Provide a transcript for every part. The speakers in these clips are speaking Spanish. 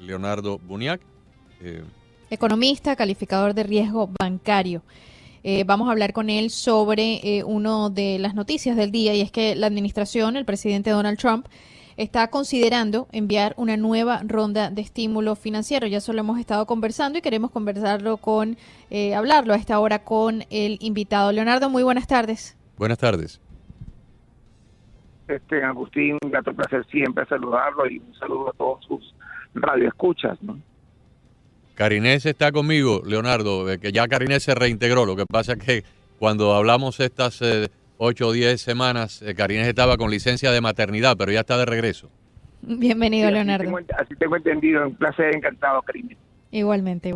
Leonardo Buniac. Economista, calificador de riesgo bancario. Vamos a hablar con él sobre una de las noticias del día, y es que la administración, el presidente Donald Trump, está considerando enviar una nueva ronda de estímulo financiero. Ya solo hemos estado conversando y queremos hablarlo a esta hora con el invitado. Leonardo, muy buenas tardes. Buenas tardes. Agustín, un grato placer siempre saludarlo y un saludo a todos sus radioescuchas, ¿no? Karinés está conmigo, Leonardo, que ya Karinés se reintegró. Lo que pasa es que cuando hablamos estas 8 o 10 semanas, Karinés estaba con licencia de maternidad, pero ya está de regreso. Bienvenido, sí, Leonardo. Así tengo entendido. Un placer, encantado, Karinés. Igualmente.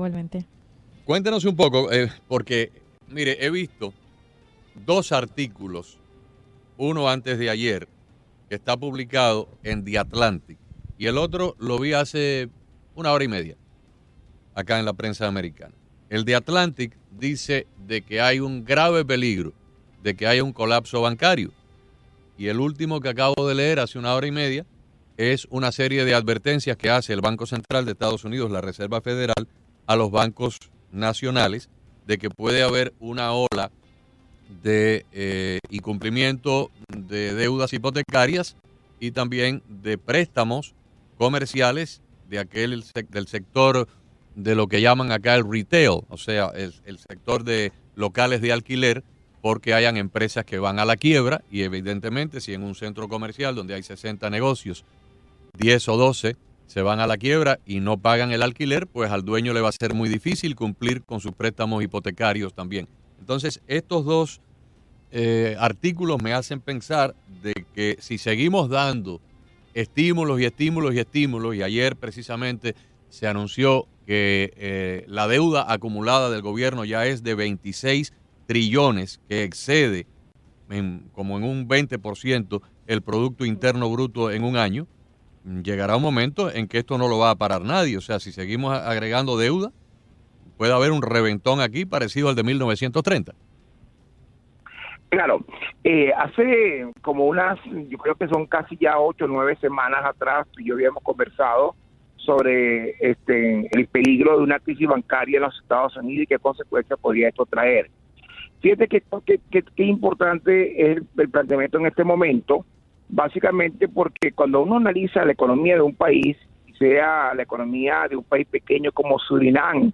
Cuéntanos un poco, porque, mire, he visto 2 artículos, uno antes de ayer, que está publicado en The Atlantic, y el otro lo vi hace 1 hora y media, acá en la prensa americana. El The Atlantic dice de que hay un grave peligro de que haya un colapso bancario. Y el último que acabo de leer hace 1 hora y media es una serie de advertencias que hace el Banco Central de Estados Unidos, la Reserva Federal, a los bancos nacionales de que puede haber una ola de incumplimiento de deudas hipotecarias y también de préstamos comerciales del sector de lo que llaman acá el retail, o sea, el sector de locales de alquiler, porque hayan empresas que van a la quiebra y evidentemente si en un centro comercial donde hay 60 negocios, 10 o 12 se van a la quiebra y no pagan el alquiler, pues al dueño le va a ser muy difícil cumplir con sus préstamos hipotecarios también. Entonces, estos 2 artículos me hacen pensar de que si seguimos dando estímulos, y ayer precisamente se anunció que la deuda acumulada del gobierno ya es de 26 trillones, que excede como en un 20% el Producto Interno Bruto en un año, llegará un momento en que esto no lo va a parar nadie. O sea, si seguimos agregando deuda, puede haber un reventón aquí parecido al de 1930. Claro, hace como yo creo que son casi ya 8 o 9 semanas atrás, tú y yo habíamos conversado sobre el peligro de una crisis bancaria en los Estados Unidos y qué consecuencias podría esto traer. Fíjate que importante es el planteamiento en este momento, básicamente porque cuando uno analiza la economía de un país, sea la economía de un país pequeño como Surinam,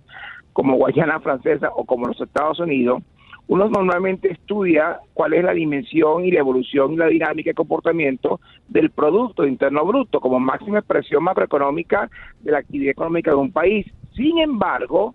como Guayana Francesa o como los Estados Unidos, uno normalmente estudia cuál es la dimensión y la evolución y la dinámica de comportamiento del Producto Interno Bruto como máxima expresión macroeconómica de la actividad económica de un país. Sin embargo,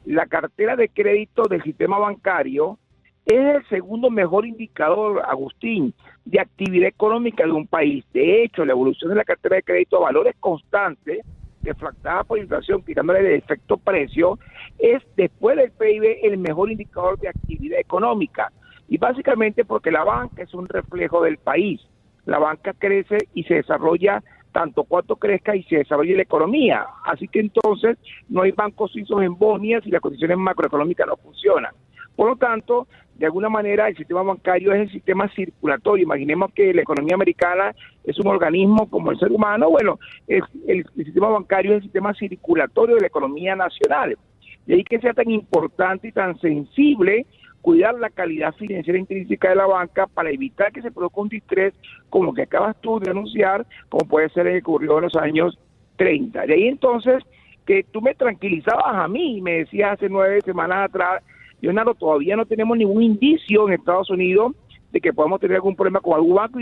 la cartera de crédito del sistema bancario es el segundo mejor indicador, Agustín, de actividad económica de un país. De hecho, la evolución de la cartera de crédito a valores constantes, deflactada por inflación, quitándole el efecto precio, es después del PIB el mejor indicador de actividad económica. Y básicamente porque la banca es un reflejo del país. La banca crece y se desarrolla tanto cuanto crezca y se desarrolle la economía. Así que entonces no hay bancos suizos en Bosnia si las condiciones macroeconómicas no funcionan. Por lo tanto, de alguna manera el sistema bancario es el sistema circulatorio. Imaginemos que la economía americana es un organismo como el ser humano. Bueno, el sistema bancario es el sistema circulatorio de la economía nacional. De ahí que sea tan importante y tan sensible cuidar la calidad financiera intrínseca de la banca para evitar que se produzca un distrés como lo que acabas tú de anunciar, como puede ser el que ocurrió en los años 30. De ahí entonces que tú me tranquilizabas a mí y me decías hace 9 semanas atrás, Leonardo, todavía no tenemos ningún indicio en Estados Unidos de que podamos tener algún problema con algún banco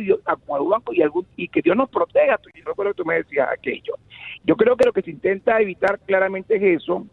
y que Dios nos proteja. Yo recuerdo que tú me decías aquello. Yo creo que lo que se intenta evitar claramente es eso,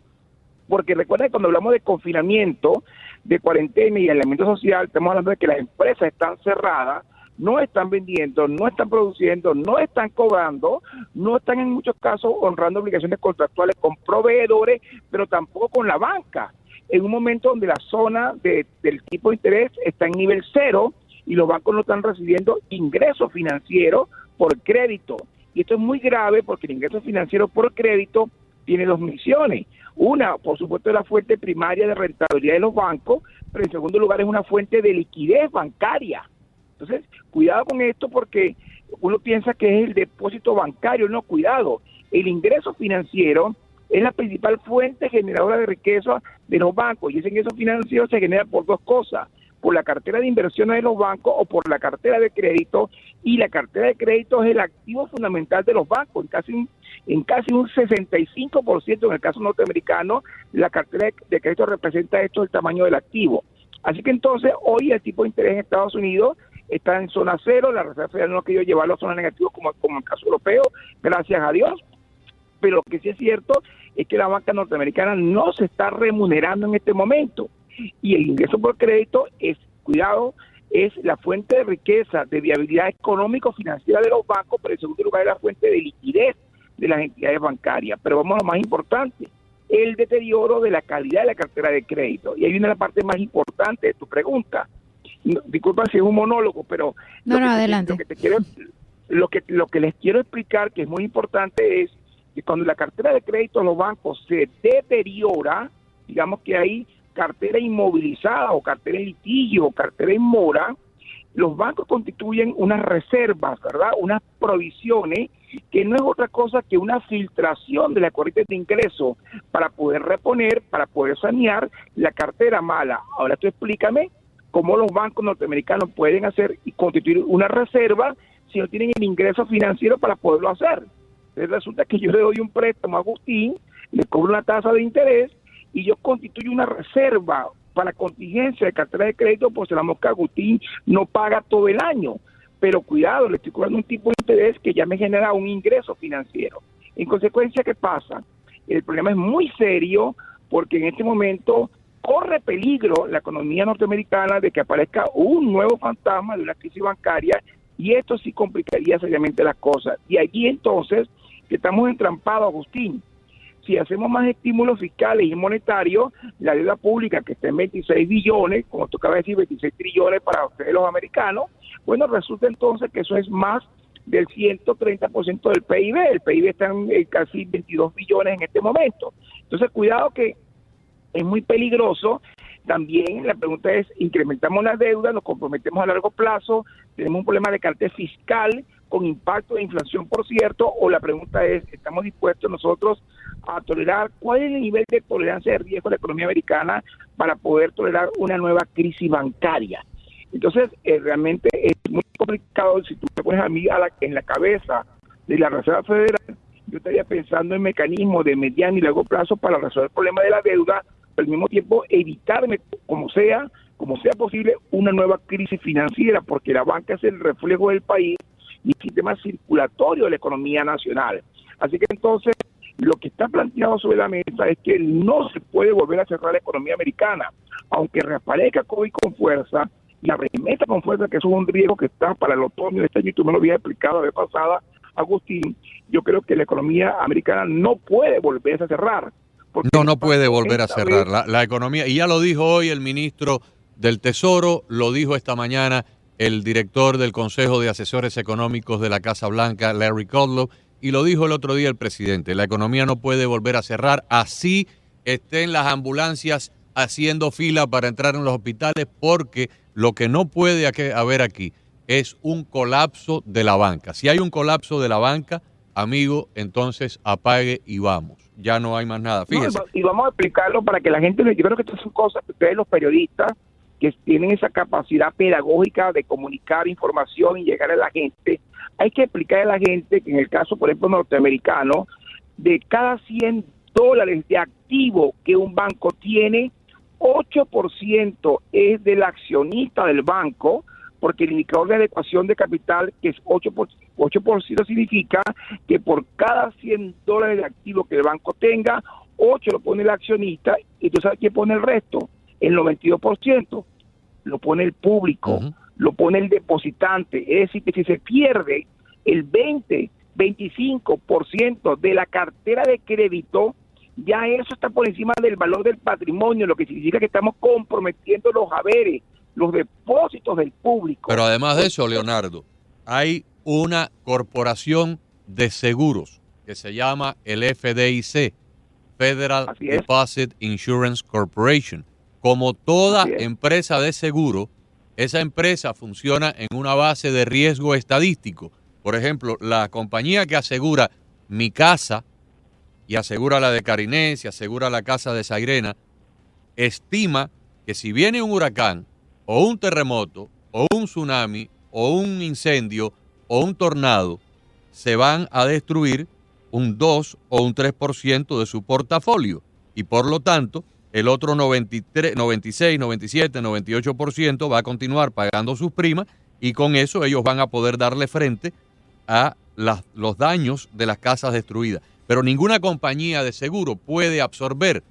porque recuerda que cuando hablamos de confinamiento, de cuarentena y aislamiento social, estamos hablando de que las empresas están cerradas, no están vendiendo, no están produciendo, no están cobrando, no están en muchos casos honrando obligaciones contractuales con proveedores, pero tampoco con la banca. En un momento donde la zona del tipo de interés está en nivel 0 y los bancos no están recibiendo ingresos financieros por crédito. Y esto es muy grave porque el ingreso financiero por crédito tiene 2 misiones. Una, por supuesto, es la fuente primaria de rentabilidad de los bancos, pero en segundo lugar es una fuente de liquidez bancaria. Entonces, cuidado con esto porque uno piensa que es el depósito bancario. No, cuidado. el ingreso financiero es la principal fuente generadora de riqueza de los bancos, y ese ingreso financiero se genera por dos cosas: por la cartera de inversiones de los bancos o por la cartera de crédito, y la cartera de crédito es el activo fundamental de los bancos. En casi un 65% en el caso norteamericano, la cartera de crédito representa esto, el tamaño del activo. Así que entonces hoy el tipo de interés en Estados Unidos está en zona cero. La Reserva Federal no ha querido llevarlo a zona negativa como en el caso europeo, gracias a Dios. Pero lo que sí es cierto es que la banca norteamericana no se está remunerando en este momento. Y el ingreso por crédito es la fuente de riqueza, de viabilidad económico-financiera de los bancos, pero en segundo lugar es la fuente de liquidez de las entidades bancarias. Pero vamos a lo más importante: el deterioro de la calidad de la cartera de crédito. Y ahí viene la parte más importante de tu pregunta. Disculpa si es un monólogo, pero adelante. Lo que les quiero explicar, que es muy importante, es que cuando la cartera de crédito de los bancos se deteriora, digamos que hay cartera inmovilizada o cartera en litigio o cartera en mora, los bancos constituyen unas reservas, ¿verdad? Unas provisiones que no es otra cosa que una filtración de la corriente de ingreso para poder reponer, para poder sanear la cartera mala. Ahora tú explícame cómo los bancos norteamericanos pueden hacer y constituir una reserva si no tienen el ingreso financiero para poderlo hacer. Entonces resulta que yo le doy un préstamo a Agustín, le cobro una tasa de interés y yo constituyo una reserva para contingencia de cartera de crédito, pues la mosca Agustín no paga todo el año. Pero cuidado, le estoy cobrando un tipo de interés que ya me genera un ingreso financiero. En consecuencia, ¿qué pasa? El problema es muy serio porque en este momento corre peligro la economía norteamericana de que aparezca un nuevo fantasma de una crisis bancaria, y esto sí complicaría seriamente las cosas. Y allí entonces que estamos entrampados, Agustín. Si hacemos más estímulos fiscales y monetarios, la deuda pública, que está en 26 billones, como tú acabas de decir, 26 trillones para ustedes los americanos, bueno, resulta entonces que eso es más del 130% del PIB. El PIB está en casi 22 billones en este momento. Entonces, cuidado, que es muy peligroso. También la pregunta es: incrementamos la deuda, nos comprometemos a largo plazo, tenemos un problema de carácter fiscal con impacto de inflación, por cierto, o la pregunta es: ¿estamos dispuestos nosotros a tolerar? ¿Cuál es el nivel de tolerancia de riesgo de la economía americana para poder tolerar una nueva crisis bancaria? Entonces, realmente es muy complicado. Si tú me pones a mí en la cabeza de la Reserva Federal, yo estaría pensando en mecanismos de mediano y largo plazo para resolver el problema de la deuda, pero al mismo tiempo evitarme, como sea posible, una nueva crisis financiera, porque la banca es el reflejo del país y el sistema circulatorio de la economía nacional. Así que entonces, lo que está planteado sobre la mesa es que no se puede volver a cerrar la economía americana, aunque reaparezca COVID con fuerza y arremeta con fuerza, que eso es un riesgo que está para el otoño de este año, y tú me lo habías explicado la vez pasada, Agustín. Yo creo que la economía americana no puede volverse a cerrar. No puede volver a cerrar la economía, y ya lo dijo hoy el ministro del Tesoro, lo dijo esta mañana el director del Consejo de Asesores Económicos de la Casa Blanca, Larry Kudlow, y lo dijo el otro día el presidente: la economía no puede volver a cerrar, así estén las ambulancias haciendo fila para entrar en los hospitales, porque lo que no puede haber aquí es un colapso de la banca. Si hay un colapso de la banca, amigo, entonces apague y vamos. Ya no hay más nada. Fíjese. No, y vamos a explicarlo para que la gente, yo creo que estas son cosas que ustedes, los periodistas, que tienen esa capacidad pedagógica de comunicar información y llegar a la gente, hay que explicar a la gente que en el caso, por ejemplo, norteamericano, de cada $100 de activo que un banco tiene, 8% es del accionista del banco, porque el indicador de adecuación de capital, que es 8%, significa que por cada $100 de activo que el banco tenga, 8 lo pone el accionista, y tú sabes quién pone el resto, el 92%, lo pone el público, lo pone el depositante. Es decir, que si se pierde el 25% de la cartera de crédito, ya eso está por encima del valor del patrimonio, lo que significa que estamos comprometiendo los haberes, los depósitos del público. Pero además de eso, Leonardo, hay una corporación de seguros que se llama el FDIC, Federal Deposit Insurance Corporation. Como toda empresa de seguro, esa empresa funciona en una base de riesgo estadístico. Por ejemplo, la compañía que asegura Mi Casa, y asegura la de Carinés, y asegura la casa de Sairena, estima que si viene un huracán, o un terremoto, o un tsunami, o un incendio, o un tornado, se van a destruir un 2 o un 3% de su portafolio. Y por lo tanto, el otro 93, 96, 97, 98% va a continuar pagando sus primas y con eso ellos van a poder darle frente a los daños de las casas destruidas. Pero ninguna compañía de seguro puede absorber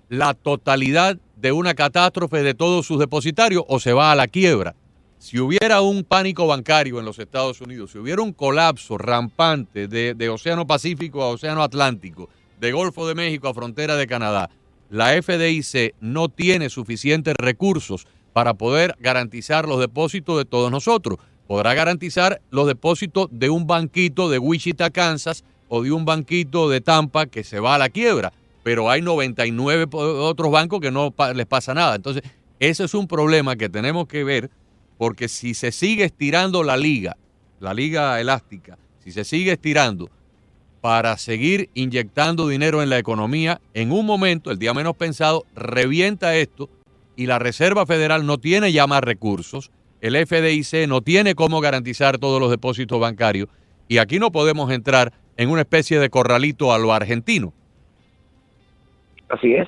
la totalidad de una catástrofe de todos sus depositarios o se va a la quiebra. Si hubiera un pánico bancario en los Estados Unidos, si hubiera un colapso rampante de Océano Pacífico a Océano Atlántico, de Golfo de México a frontera de Canadá, la FDIC no tiene suficientes recursos para poder garantizar los depósitos de todos nosotros. Podrá garantizar los depósitos de un banquito de Wichita, Kansas, o de un banquito de Tampa que se va a la quiebra, pero hay 99 otros bancos que no les pasa nada. Entonces, ese es un problema que tenemos que ver, porque si se sigue estirando la liga elástica, si se sigue estirando para seguir inyectando dinero en la economía, en un momento, el día menos pensado, revienta esto y la Reserva Federal no tiene ya más recursos, el FDIC no tiene cómo garantizar todos los depósitos bancarios y aquí no podemos entrar en una especie de corralito a lo argentino. Así es.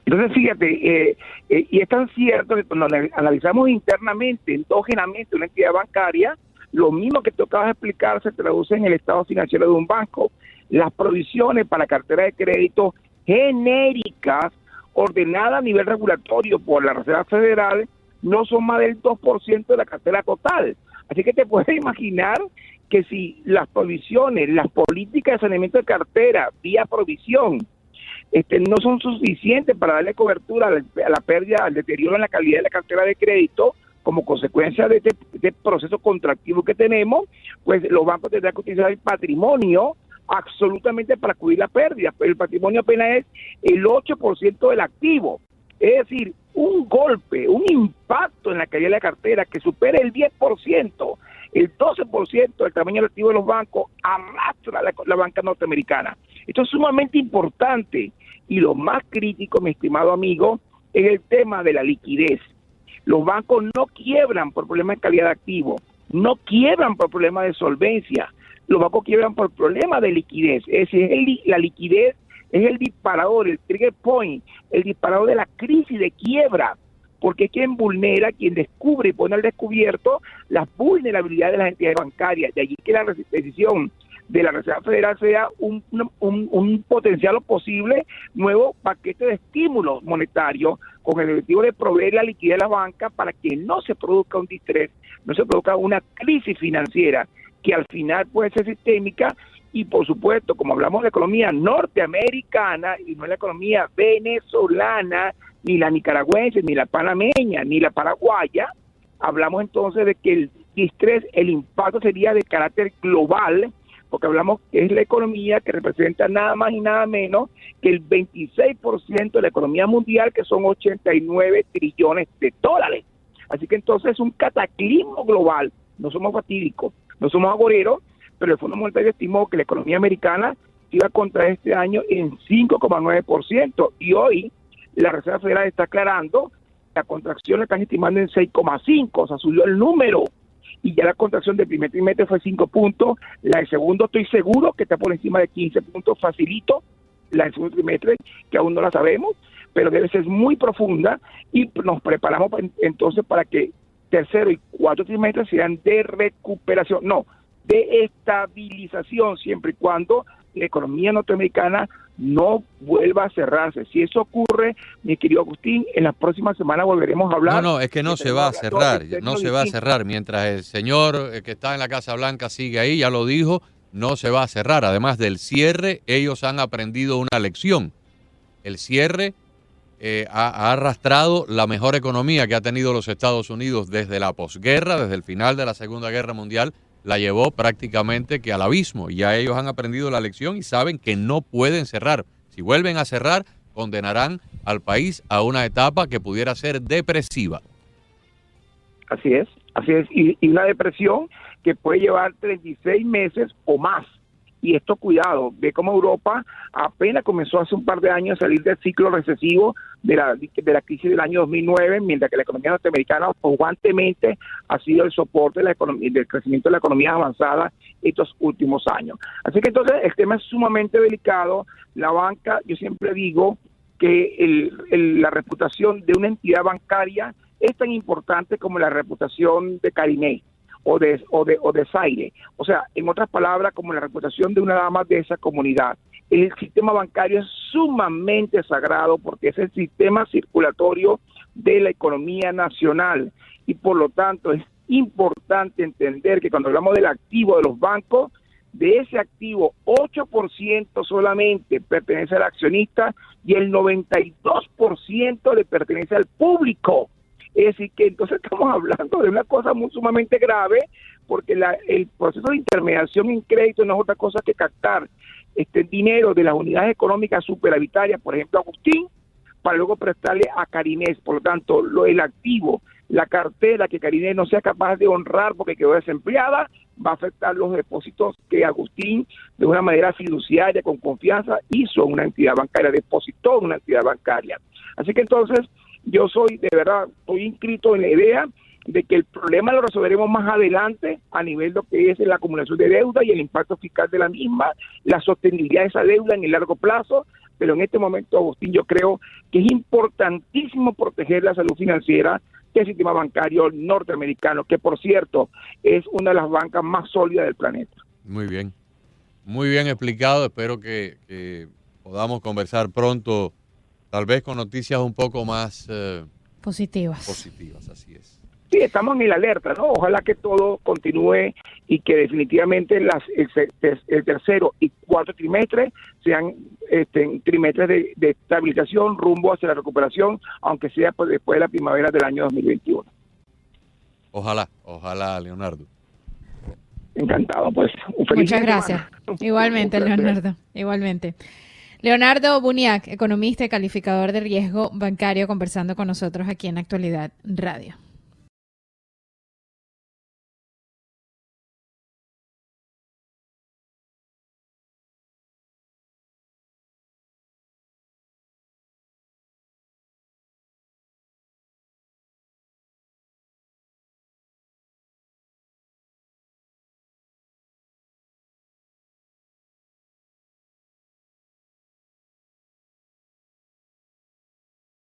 Entonces, fíjate, y es tan cierto que cuando analizamos internamente, endógenamente, una entidad bancaria, lo mismo que tú acabas de explicar se traduce en el estado financiero de un banco. Las provisiones para la cartera de crédito genéricas, ordenadas a nivel regulatorio por la Reserva Federal, no son más del 2% de la cartera total. Así que te puedes imaginar que si las provisiones, las políticas de saneamiento de cartera vía provisión, no son suficientes para darle cobertura a la pérdida, al deterioro en la calidad de la cartera de crédito, como consecuencia de este proceso contractivo que tenemos, pues los bancos tendrán que utilizar el patrimonio absolutamente para cubrir la pérdida. Pero el patrimonio apenas es el 8% del activo. Es decir, un golpe, un impacto en la calidad de la cartera que supere el 10%, el 12% del tamaño del activo de los bancos, arrastra la banca norteamericana. Esto es sumamente importante y lo más crítico, mi estimado amigo, es el tema de la liquidez. Los bancos no quiebran por problemas de calidad de activo, no quiebran por problemas de solvencia, los bancos quiebran por problemas de liquidez. Es decir, la liquidez es el disparador, el trigger point, el disparador de la crisis de quiebra, porque es quien vulnera, quien descubre y pone al descubierto las vulnerabilidades de las entidades bancarias. De allí que la decisión de la Reserva Federal sea un potencial o posible nuevo paquete de estímulos monetarios con el objetivo de proveer la liquidez de la banca para que no se produzca un distrés, no se produzca una crisis financiera que al final puede ser sistémica y, por supuesto, como hablamos de la economía norteamericana y no de la economía venezolana, ni la nicaragüense, ni la panameña, ni la paraguaya, hablamos entonces de que el distrés, el impacto sería de carácter global, porque hablamos que es la economía que representa nada más y nada menos que el 26% de la economía mundial, que son 89 trillones de dólares. Así que entonces es un cataclismo global. No somos fatídicos, no somos agoreros, pero el Fondo Monetario estimó que la economía americana iba a contraer este año en 5,9%, y hoy la Reserva Federal está aclarando la contracción la están estimando en 6,5%, o sea, subió el número, y ya la contracción del primer trimestre fue 5 puntos, la del segundo estoy seguro que está por encima de 15 puntos, facilito, la del segundo trimestre, que aún no la sabemos, pero debe ser muy profunda, y nos preparamos entonces para que tercero y cuarto trimestre sean de recuperación, no, de estabilización, siempre y cuando la economía norteamericana no vuelva a cerrarse. Si eso ocurre, mi querido Agustín, en las próximas semanas volveremos a hablar. No, es que no se va a cerrar, no se va a cerrar. Mientras el señor que está en la Casa Blanca sigue ahí, ya lo dijo, no se va a cerrar. Además del cierre, ellos han aprendido una lección. El cierre ha arrastrado la mejor economía que ha tenido los Estados Unidos desde la posguerra, desde el final de la Segunda Guerra Mundial, la llevó prácticamente que al abismo. Ya ellos han aprendido la lección y saben que no pueden cerrar. Si vuelven a cerrar, condenarán al país a una etapa que pudiera ser depresiva. Así es, y una depresión que puede llevar 36 meses o más. Y esto, cuidado, ve cómo Europa apenas comenzó hace un par de años a salir del ciclo recesivo de la crisis del año 2009, mientras que la economía norteamericana constantemente ha sido el soporte de del crecimiento de la economía avanzada estos últimos años. Así que entonces el tema es sumamente delicado. La banca, yo siempre digo que la reputación de una entidad bancaria es tan importante como la reputación de Cariné o de Zaire. O sea, en otras palabras, como la reputación de una dama de esa comunidad. El sistema bancario es sumamente sagrado porque es el sistema circulatorio de la economía nacional y por lo tanto es importante entender que cuando hablamos del activo de los bancos, de ese activo 8% solamente pertenece al accionista y el 92% le pertenece al público. Es decir, que entonces estamos hablando de una cosa muy sumamente grave, porque el proceso de intermediación en crédito no es otra cosa que captar dinero de las unidades económicas superavitarias, por ejemplo Agustín, para luego prestarle a Carinés. Por lo tanto, el activo, la cartera que Carinés no sea capaz de honrar porque quedó desempleada, va a afectar los depósitos que Agustín, de una manera fiduciaria, con confianza, hizo en una entidad bancaria, depositó en una entidad bancaria. Así que entonces, yo estoy inscrito en la idea de que el problema lo resolveremos más adelante a nivel de lo que es la acumulación de deuda y el impacto fiscal de la misma, la sostenibilidad de esa deuda en el largo plazo, pero en este momento, Agustín, yo creo que es importantísimo proteger la salud financiera del sistema bancario norteamericano, que por cierto es una de las bancas más sólidas del planeta. Muy bien explicado. Espero que podamos conversar pronto, tal vez con noticias un poco más positivas, así es. Sí, estamos en el alerta, ¿no? Ojalá que todo continúe y que definitivamente el tercero y cuarto trimestre sean trimestres de estabilización rumbo hacia la recuperación, aunque sea después de la primavera del año 2021. Ojalá, Leonardo. Encantado, pues. Un feliz Muchas gracias. Igualmente, Leonardo. Igualmente. Leonardo Buniac, economista y calificador de riesgo bancario, conversando con nosotros aquí en Actualidad Radio.